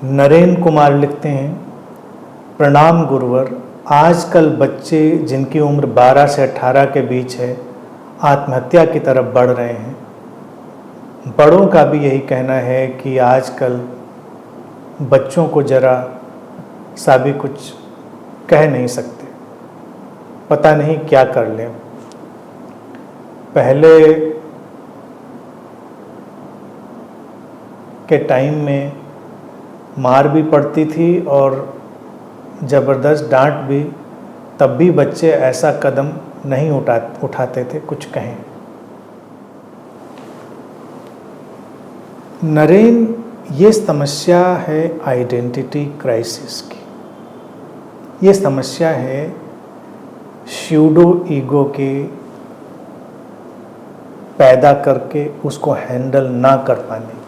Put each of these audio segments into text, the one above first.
नरेंद्र कुमार लिखते हैं, प्रणाम गुरुवर। आजकल बच्चे जिनकी उम्र 12 से 18 के बीच है आत्महत्या की तरफ बढ़ रहे हैं। बड़ों का भी यही कहना है कि आजकल बच्चों को जरा सा भी कुछ कह नहीं सकते, पता नहीं क्या कर लें। पहले के टाइम में मार भी पड़ती थी और ज़बरदस्त डांट भी, तब भी बच्चे ऐसा कदम नहीं उठाते थे कुछ कहें। नरेन, ये समस्या है आइडेंटिटी क्राइसिस की। ये समस्या है स्यूडो ईगो के पैदा करके उसको हैंडल ना कर पाने की।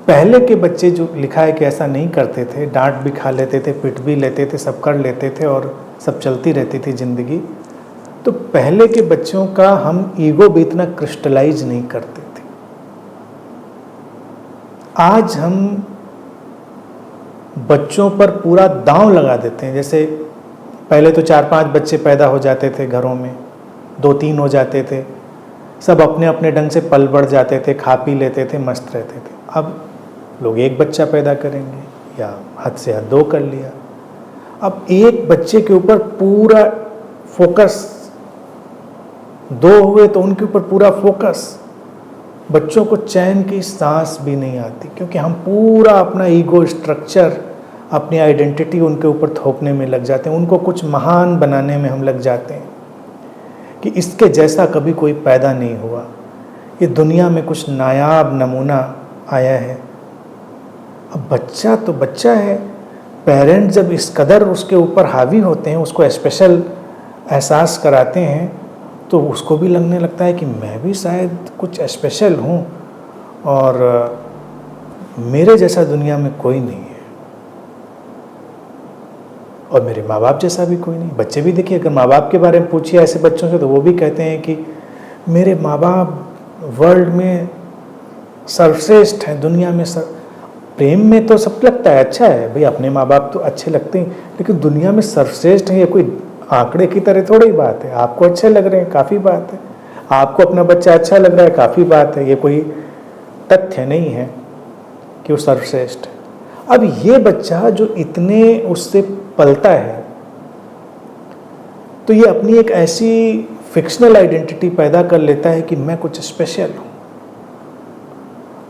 पहले के बच्चे जो लिखा है कि ऐसा नहीं करते थे, डांट भी खा लेते थे, पिट भी लेते थे, सब कर लेते थे और सब चलती रहती थी ज़िंदगी। तो पहले के बच्चों का हम ईगो भी इतना क्रिस्टलाइज नहीं करते थे। आज हम बच्चों पर पूरा दांव लगा देते हैं। जैसे पहले तो 4-5 बच्चे पैदा हो जाते थे घरों में, 2-3 हो जाते थे, सब अपने अपने ढंग से पल बढ़ जाते थे, खा पी लेते थे, मस्त रहते थे। अब लोग एक बच्चा पैदा करेंगे या हद से हद 2 कर लिया। अब एक बच्चे के ऊपर पूरा फोकस, 2 हुए तो उनके ऊपर पूरा फोकस। बच्चों को चैन की सांस भी नहीं आती, क्योंकि हम पूरा अपना ईगो स्ट्रक्चर, अपनी आइडेंटिटी उनके ऊपर थोपने में लग जाते हैं। उनको कुछ महान बनाने में हम लग जाते हैं कि इसके जैसा कभी कोई पैदा नहीं हुआ, ये दुनिया में कुछ नायाब नमूना आया है। अब बच्चा तो बच्चा है, पेरेंट्स जब इस कदर उसके ऊपर हावी होते हैं, उसको स्पेशल एहसास कराते हैं, तो उसको भी लगने लगता है कि मैं भी शायद कुछ स्पेशल हूँ और मेरे जैसा दुनिया में कोई नहीं है और मेरे माँ बाप जैसा भी कोई नहीं। बच्चे भी देखिए, अगर माँ बाप के बारे में पूछिए ऐसे बच्चों से तो वो भी कहते हैं कि मेरे माँ बाप वर्ल्ड में सर्वश्रेष्ठ हैं, दुनिया में प्रेम में तो सब लगता है अच्छा है भाई, अपने माँ बाप तो अच्छे लगते हैं, लेकिन दुनिया में सर्वश्रेष्ठ है ये कोई आंकड़े की तरह थोड़ी बात है। आपको अच्छे लग रहे हैं, काफ़ी बात है। आपको अपना बच्चा अच्छा लग रहा है, काफ़ी बात है। ये कोई तथ्य नहीं है कि वो सर्वश्रेष्ठ है। अब ये बच्चा जो इतने उससे पलता है, तो ये अपनी एक ऐसी फिक्शनल आइडेंटिटी पैदा कर लेता है कि मैं कुछ स्पेशल हूँ।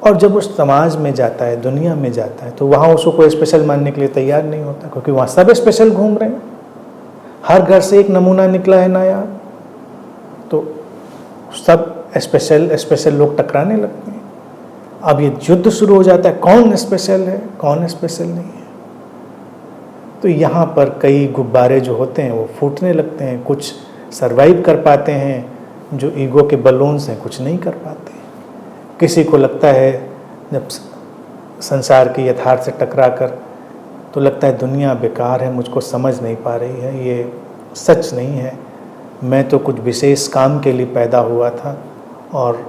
और जब उस समाज में जाता है, दुनिया में जाता है, तो वहाँ उसको कोई स्पेशल मानने के लिए तैयार नहीं होता, क्योंकि वहाँ सब स्पेशल घूम रहे हैं। हर घर से एक नमूना निकला है नया, तो सब स्पेशल लोग टकराने लगते हैं। अब ये युद्ध शुरू हो जाता है, कौन स्पेशल है, कौन स्पेशल नहीं है। तो यहाँ पर कई गुब्बारे जो होते हैं वो फूटने लगते हैं। कुछ सरवाइव कर पाते हैं, जो ईगो के बलून्स हैं कुछ नहीं कर पाते। किसी को लगता है जब संसार के यथार्थ से टकरा कर, तो लगता है दुनिया बेकार है, मुझको समझ नहीं पा रही है, ये सच नहीं है, मैं तो कुछ विशेष काम के लिए पैदा हुआ था और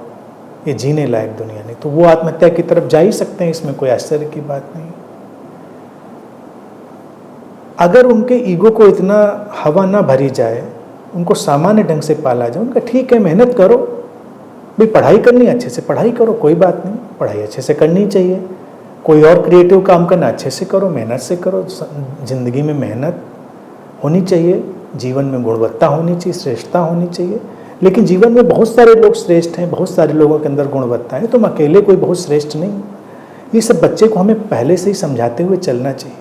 ये जीने लायक दुनिया नहीं। तो वो आत्महत्या की तरफ जा ही सकते हैं, इसमें कोई आश्चर्य की बात नहीं। अगर उनके ईगो को इतना हवा ना भरी जाए, उनको सामान्य ढंग से पाला जाए, उनका ठीक है मेहनत करो भाई, पढ़ाई करनी अच्छे से पढ़ाई करो, कोई बात नहीं, पढ़ाई अच्छे से करनी चाहिए। कोई और क्रिएटिव काम करना अच्छे से करो, मेहनत से करो। ज़िंदगी में मेहनत होनी चाहिए, जीवन में गुणवत्ता होनी चाहिए, श्रेष्ठता होनी चाहिए। लेकिन जीवन में बहुत सारे लोग श्रेष्ठ हैं, बहुत सारे लोगों के अंदर गुणवत्ता है, तुम अकेले कोई बहुत श्रेष्ठ नहीं। ये सब बच्चे को हमें पहले से ही समझाते हुए चलना चाहिए।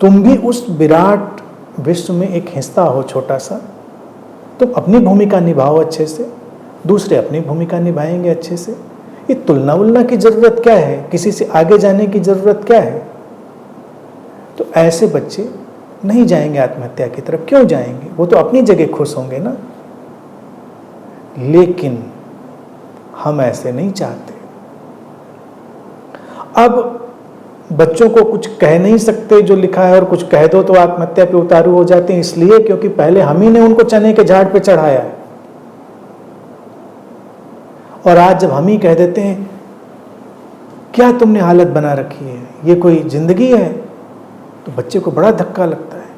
तुम भी उस विराट विश्व में एक हिस्सा हो, छोटा सा। तुम अपनी भूमिका निभाओ अच्छे से, दूसरे अपनी भूमिका निभाएंगे अच्छे से। ये तुलना उलना की ज़रूरत क्या है, किसी से आगे जाने की ज़रूरत क्या है। तो ऐसे बच्चे नहीं जाएंगे आत्महत्या की तरफ। क्यों जाएंगे, वो तो अपनी जगह खुश होंगे ना। लेकिन हम ऐसे नहीं चाहते। अब बच्चों को कुछ कह नहीं सकते जो लिखा है, और कुछ कह दो तो आत्महत्या पे उतारू हो जाते हैं, इसलिए क्योंकि पहले हम ही ने उनको चने के झाड़ पे चढ़ाया है। और आज जब हम ही कह देते हैं क्या तुमने हालत बना रखी है, ये कोई ज़िंदगी है? तो बच्चे को बड़ा धक्का लगता है,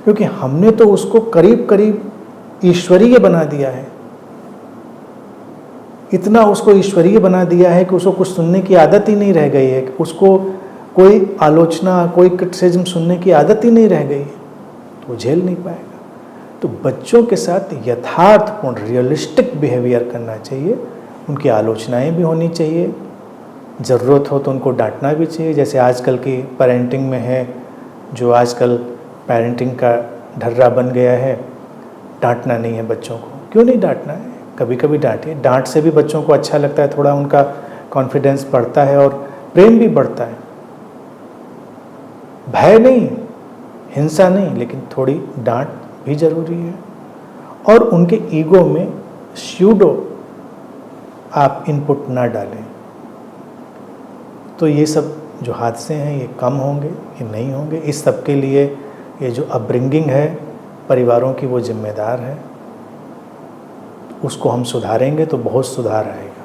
क्योंकि हमने तो उसको करीब करीब ईश्वरीय बना दिया है, इतना उसको ईश्वरीय बना दिया है कि उसको कुछ सुनने की आदत ही नहीं रह गई है, उसको कोई आलोचना, कोई क्रिटिसिज्म सुनने की आदत ही नहीं रह गई है, तो वो झेल नहीं पाएगा। तो बच्चों के साथ यथार्थपूर्ण रियलिस्टिक बिहेवियर करना चाहिए, उनकी आलोचनाएं भी होनी चाहिए, ज़रूरत हो तो उनको डांटना भी चाहिए। जैसे आजकल की पेरेंटिंग में है, जो आजकल पेरेंटिंग का ढर्रा बन गया है, डांटना नहीं है बच्चों को। क्यों नहीं डांटना है? कभी कभी डांटिए। डांट से भी बच्चों को अच्छा लगता है, थोड़ा उनका कॉन्फिडेंस बढ़ता है और प्रेम भी बढ़ता है। भय नहीं, हिंसा नहीं, लेकिन थोड़ी डांट भी ज़रूरी है। और उनके ईगो में स्यूडो आप इनपुट ना डालें, तो ये सब जो हादसे हैं ये कम होंगे, ये नहीं होंगे। इस सब के लिए ये जो अपब्रिंगिंग है परिवारों की, वो जिम्मेदार है। उसको हम सुधारेंगे तो बहुत सुधार आएगा।